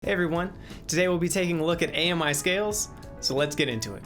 Hey everyone, today we'll be taking a look at AMI scales, so let's get into it.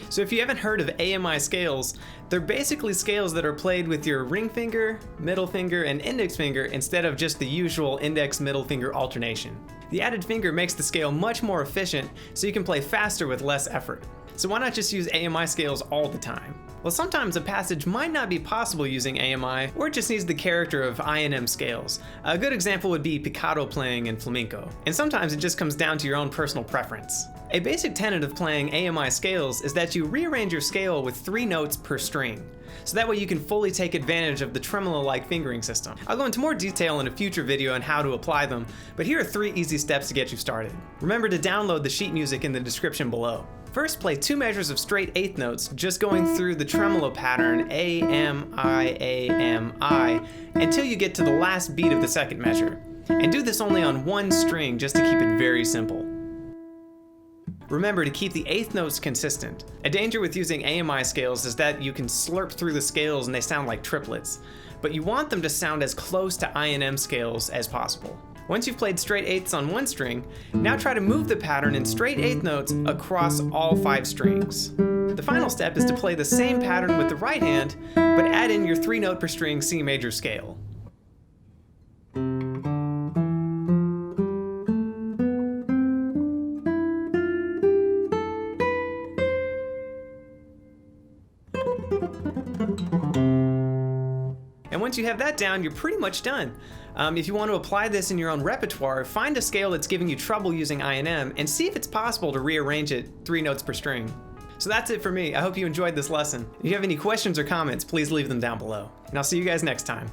So if you haven't heard of AMI scales, they're basically scales that are played with your ring finger, middle finger, and index finger instead of just the usual index-middle finger alternation. The added finger makes the scale much more efficient, so you can play faster with less effort. So why not just use AMI scales all the time? Well, sometimes a passage might not be possible using AMI, or it just needs the character of INM scales. A good example would be picado playing in flamenco. And sometimes it just comes down to your own personal preference. A basic tenet of playing AMI scales is that you rearrange your scale with 3 notes per string, so that way you can fully take advantage of the tremolo-like fingering system. I'll go into more detail in a future video on how to apply them, but here are 3 easy steps to get you started. Remember to download the sheet music in the description below. First, play 2 measures of straight 8th notes, just going through the tremolo pattern A, M, I, until you get to the last beat of the second measure. And do this only on 1 string just to keep it very simple. Remember to keep the 8th notes consistent. A danger with using AMI scales is that you can slurp through the scales and they sound like triplets, but you want them to sound as close to INM scales as possible. Once you've played straight 8ths on 1 string, now try to move the pattern in straight 8th notes across all 5 strings. The final step is to play the same pattern with the right hand, but add in your 3 note per string C major scale. And once you have that down, you're pretty much done. If you want to apply this in your own repertoire, find a scale that's giving you trouble using INM and see if it's possible to rearrange it 3 notes per string. So that's it for me. I hope you enjoyed this lesson. If you have any questions or comments, please leave them down below. And I'll see you guys next time.